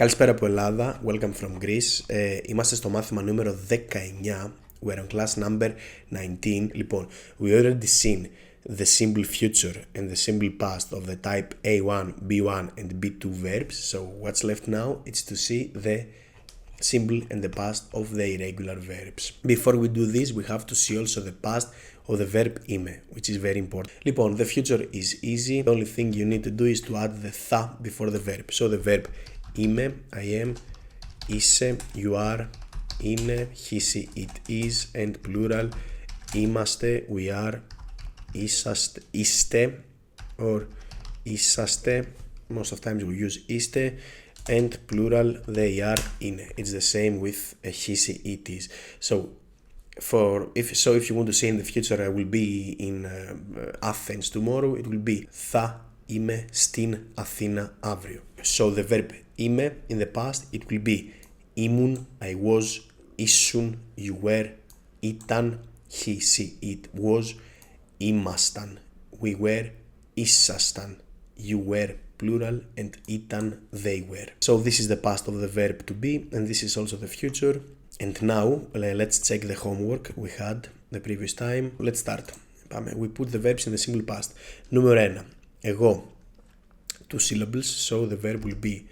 Καλησπέρα από Ελλάδα, welcome from Greece. Είμαστε στο μάθημα νούμερο 19, we're on class number 19. Λοιπόν, we already seen the simple future and the simple past of the type A1, B1 and B2 verbs. So what's left now is to see the simple and the past of the irregular verbs. Before we do this, we have to see also the past of the verb είμαι, which is very important. Λοιπόν, the future is easy. The only thing you need to do is to add the tha before the verb. So the verb είμαι, I am, είσαι, you are, είναι, he, she, it is, and plural, είμαστε, we are, είσαστε, είστε, or είσαστε, most of times we use είστε, and plural, they are, είναι. It's the same with he, she, it is. So if you want to say in the future I will be in Athens tomorrow, it will be θα είμαι στην Αθήνα αύριο. So the verb είμαι in the past, it will be ήμουν, I was, ήσουν, you were, ήταν, he, she, it was, ήμασταν, we were, ήσασταν, you were, plural, and ήταν, they were. So this is the past of the verb to be, and this is also the future. And now let's check the homework we had the previous time. Let's start. We put the verbs in the simple past. Νούμερο 1. Εγώ, two syllables, so the verb will be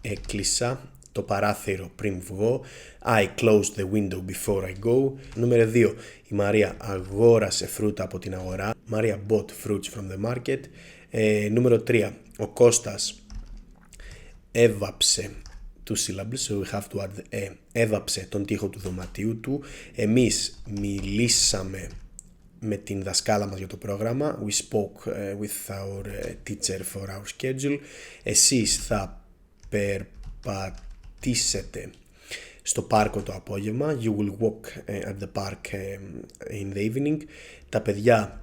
έκλεισα το παράθυρο πριν βγω. I closed the window before I go. Νούμερο 2. Η Μαρία αγόρασε φρούτα από την αγορά. Maria bought fruits from the market. Νούμερο 3. Ο Κώστας έβαψε two syllables, so we have to add the έβαψε τον τοίχο του δωματίου του. Εμείς μιλήσαμε με την δασκάλα μας για το πρόγραμμα. We spoke with our teacher for our schedule. Εσείς θα περπατήσετε στο πάρκο το απόγευμα. You will walk at the park in the evening. Τα παιδιά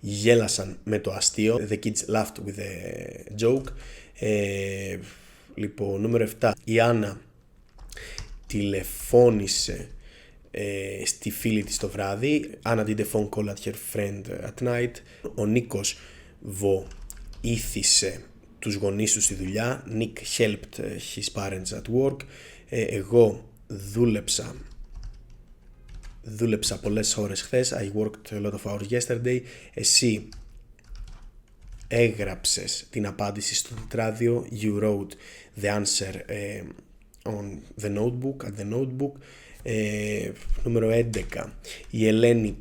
γέλασαν με το αστείο. The kids laughed with the joke. Λοιπόν, νούμερο 7. Η Άννα τηλεφώνησε στη φίλη της το βράδυ. Anna did a phone call at her friend at night. Ο Νίκος βοήθησε τους γονείς του στη δουλειά. Nick helped his parents at work. Εγώ δούλεψα πολλές ώρες χθες. I worked a lot of hours yesterday. Εσύ έγραψες την απάντηση στο τετράδιο. You wrote the answer on the notebook, at the notebook. Νούμερο 11. Η Ελένη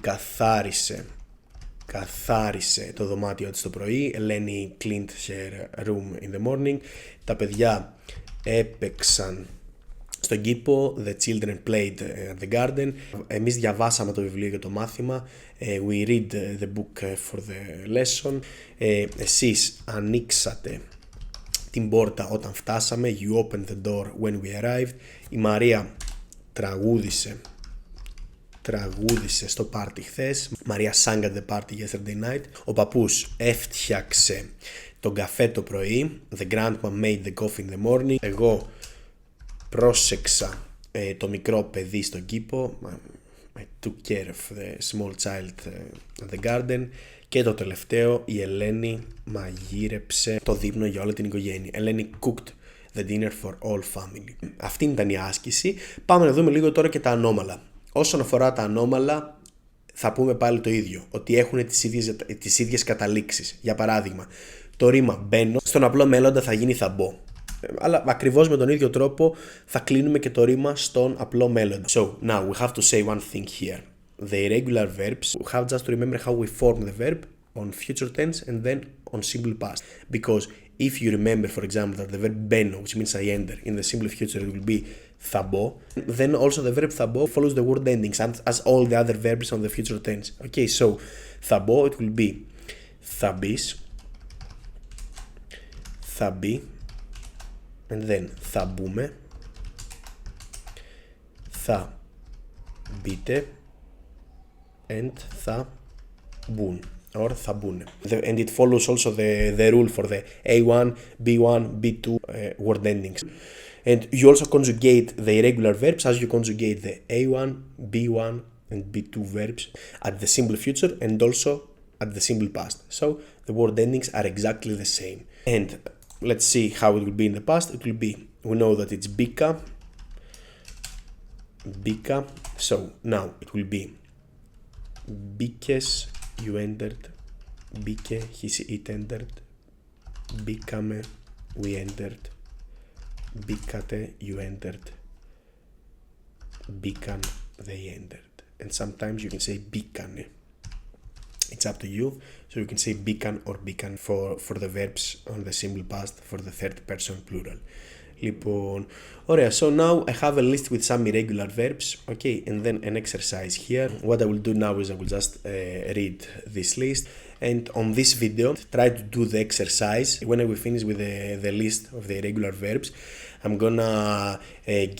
καθάρισε το δωμάτιο της το πρωί. Ελένη cleaned her room in the morning. Τα παιδιά έπαιξαν στον κήπο. The children played at the garden. Εμείς διαβάσαμε το βιβλίο για το μάθημα. We read the book for the lesson. Εσείς ανοίξατε την πόρτα όταν φτάσαμε. You opened the door when we arrived. Η Μαρία τραγούδισε στο πάρτι χθες. Maria sang at the party yesterday night. Ο παππούς έφτιαξε τον καφέ το πρωί. The grandma made the coffee in the morning. Εγώ πρόσεξα το μικρό παιδί στον κήπο. I took care of the small child at the garden. Και το τελευταίο, η Ελένη μαγείρεψε το δείπνο για όλη την οικογένεια. Ελένη cooked the dinner for all family. Αυτή ήταν η άσκηση. Πάμε να δούμε λίγο τώρα και τα ανώμαλα. Όσον αφορά τα ανώμαλα, θα πούμε πάλι το ίδιο. Ότι έχουν τις ίδιες καταλήξεις. Για παράδειγμα, το ρήμα μπαίνω, στον απλό μέλλοντα θα γίνει θα μπω. Αλλά ακριβώς με τον ίδιο τρόπο θα κλείνουμε και το ρήμα στον απλό μέλλοντα. So, now we have to say one thing here. The irregular verbs, we have just to remember how we form the verb on future tense and then on simple past. Because if you remember, for example, that the verb μπαίνω, which means I enter, in the simple future it will be θα μπω, then also the verb θα μπω follows the word endings as all the other verbs on the future tense. Okay, so θα μπω, it will be θα μπεις, θα μπει, and then θα μπούμε, θα μπείτε, and θα μπουν, or θα μπουνε. And it follows also the rule for the A1, B1, B2 word endings. And you also conjugate the irregular verbs as you conjugate the A1, B1 and B2 verbs at the simple future and also at the simple past. So the word endings are exactly the same. And let's see how it will be in the past. It will be, we know that it's bika. So now it will be bikes, you entered. Bike, it entered. Bikame, we entered. Bikate, you entered. Bikan, they entered. And sometimes you can say bikane. It's up to you. So you can say bikan or bikan for the verbs on the simple past for the third person plural. Λοιπόν, ωραία, so now I have a list with some irregular verbs, okay, and then an exercise here. What I will do now is I will just read this list, and on this video try to do the exercise. When I will finish with the list of the irregular verbs, I'm gonna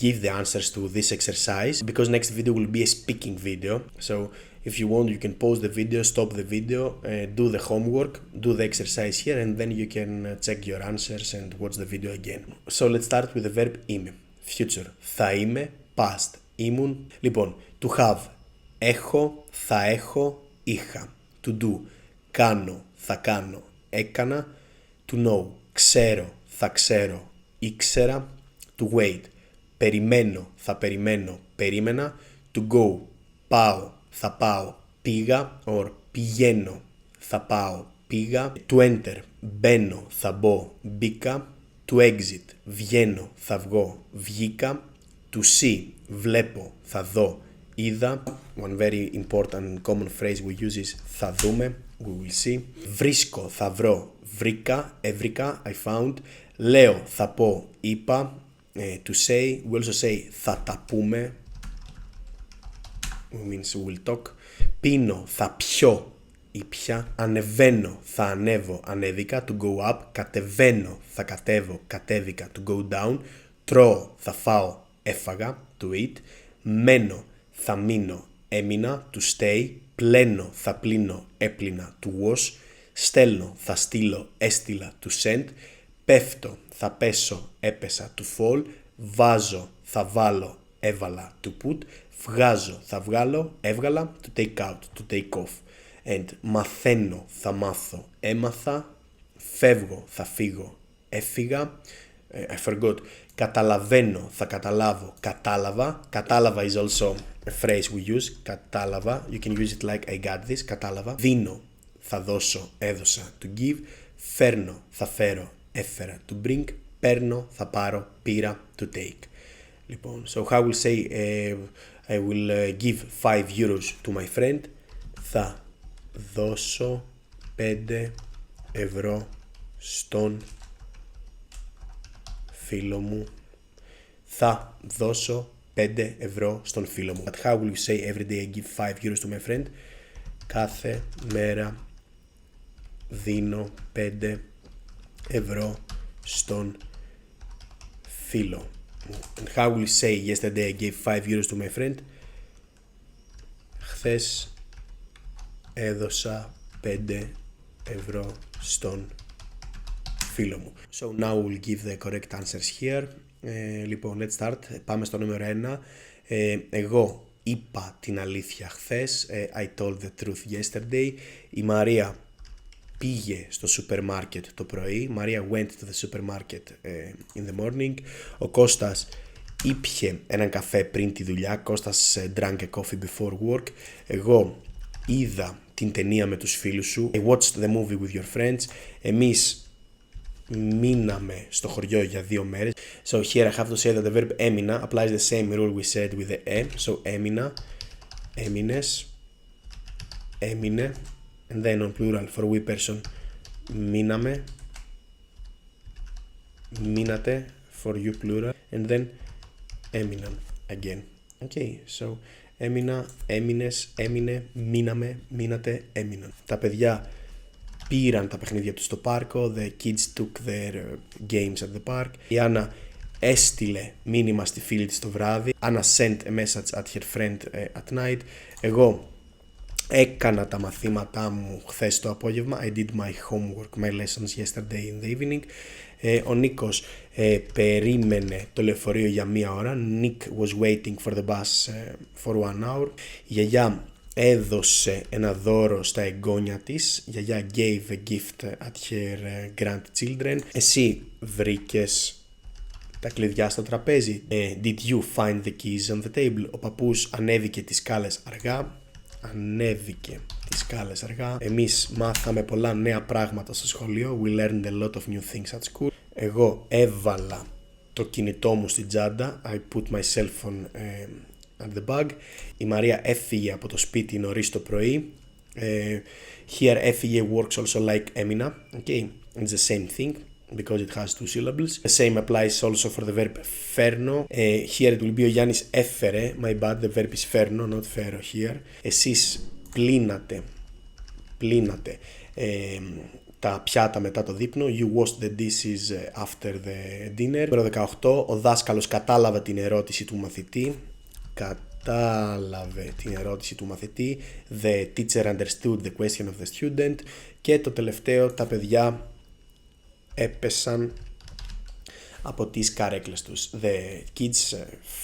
give the answers to this exercise, because next video will be a speaking video. So if you want, you can pause the video, stop the video, do the homework, do the exercise here, and then you can check your answers and watch the video again. So let's start with the verb είμαι. Future. Θα είμαι. Past. Ήμουν. Λοιπόν, to have. Έχω. Θα έχω. Είχα. To do. Κάνω. Θα κάνω. Έκανα. To know. Ξέρω. Θα ξέρω. Ήξερα. To wait. Περιμένω. Θα περιμένω. Περίμενα. To go. Πάω. Θα πάω, πήγα, or πηγαίνω, θα πάω, πήγα. To enter, μπαίνω, θα μπω, μπήκα. To exit, βγαίνω, θα βγω, βγήκα. To see, βλέπω, θα δω, είδα. One very important common phrase we use is θα δούμε, we will see. Βρίσκω, θα βρω, βρήκα, έβρικα, I found. Λέω, θα πω, είπα. To say, we also say θα τα πούμε, means we'll talk. Πίνω, θα πιω, ήπια. Ανεβαίνω, θα ανέβω, ανέβηκα. To go up. Κατεβαίνω, θα κατέβω, κατέβηκα. To go down. Τρώω, θα φάω, έφαγα. To eat. Μένω, θα μείνω, έμεινα. To stay. Πλένω, θα πλύνω, έπλυνα. To wash. Στέλνω, θα στείλω, έστειλα. To send. Πέφτω, θα πέσω, έπεσα. To fall. Βάζω, θα βάλω, έβαλα. To put. Βγάζω, θα βγάλω, έβγαλα. To take out, to take off. And μαθαίνω, θα μάθω, έμαθα. Φεύγω, θα φύγω, έφυγα. I forgot. Καταλαβαίνω, θα καταλάβω, κατάλαβα. Κατάλαβα is also a phrase we use. Κατάλαβα. You can use it like I got this. Κατάλαβα. Δίνω, θα δώσω, έδωσα. To give. Φέρνω, θα φέρω, έφερα. To bring. Παίρνω, θα πάρω, πήρα. To take. Λοιπόν, so how will say I will give 5 euros to my friend. Θα δώσω 5 ευρώ στον φίλο μου. Θα δώσω 5 ευρώ στον φίλο μου. But how will you say every day I give 5 euros to my friend? Κάθε μέρα δίνω 5 ευρώ στον φίλο. And how will you say yesterday I gave 5 euros to my friend? Χθες έδωσα 5 ευρώ στον φίλο μου. So now we'll give the correct answers here. Λοιπόν, let's start. Πάμε στο νούμερο 1. Εγώ είπα την αλήθεια χθες. I told the truth yesterday. Η Μαρία πήγε στο σούπερ μάρκετ το πρωί. Maria went to the supermarket in the morning. Ο Κώστας ήπιε έναν καφέ πριν τη δουλειά. Κώστας drank a coffee before work. Εγώ είδα την ταινία με τους φίλους σου. I watched the movie with your friends. Εμείς μείναμε στο χωριό για 2 μέρες. So here I have to say that the verb έμεινα applies the same rule we said with the e. So έμεινα, έμεινες, έμεινε. And then on plural for we person, μείναμε, μείνατε for you plural, and then έμειναν again. Okay, so έμεινα, έμεινες, έμεινε, μείναμε, μείνατε, έμειναν. Τα παιδιά πήραν τα παιχνίδια τους στο πάρκο. The kids took their games at the park. Η Άννα έστειλε μήνυμα στη φίλη της το βράδυ. Anna sent a message at her friend at night. Εγώ έκανα τα μαθήματά μου χθες το απόγευμα. I did my homework, my lessons yesterday in the evening. Ο Νίκος περίμενε το λεωφορείο για 1 ώρα. Nick was waiting for the bus for 1 hour. Η γιαγιά έδωσε ένα δώρο στα εγγόνια της. Γιαγιά gave a gift at her grandchildren. Εσύ βρήκες τα κλειδιά στο τραπέζι. Did you find the keys on the table? Ο παππούς ανέβηκε τις σκάλες αργά. Εμείς μάθαμε πολλά νέα πράγματα στο σχολείο. We learned a lot of new things at school. Εγώ έβαλα το κινητό μου στην τσάντα. I put my cell phone at the bag. Η Μαρία έφυγε από το σπίτι νωρίς το πρωί. Here έφυγε works also like έμεινα. Okay, it's the same thing because it has two syllables. The same applies also for the verb φέρνω. Here it will be ο Γιάννης έφερε. My bad, the verb is φέρνω, not φέρω here. Εσείς πλύνατε τα πιάτα μετά το δείπνο. You washed the dishes after the dinner. Νούμερο 18. Ο δάσκαλος κατάλαβε την ερώτηση του μαθητή. The teacher understood the question of the student. Και το τελευταίο, τα παιδιά έπεσαν από τις καρέκλες τους. The kids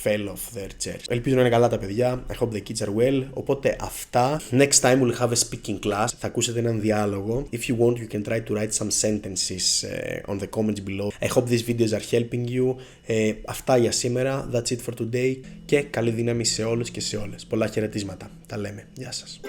fell off their chairs. Ελπίζω να είναι καλά τα παιδιά. I hope the kids are well. Οπότε αυτά. Next time we'll have a speaking class. Θα ακούσετε έναν διάλογο. If you want, you can try to write some sentences on the comments below. I hope these videos are helping you. Αυτά για σήμερα. That's it for today. Και καλή δύναμη σε όλους και σε όλες. Πολλά χαιρετίσματα. Τα λέμε. Γεια σας.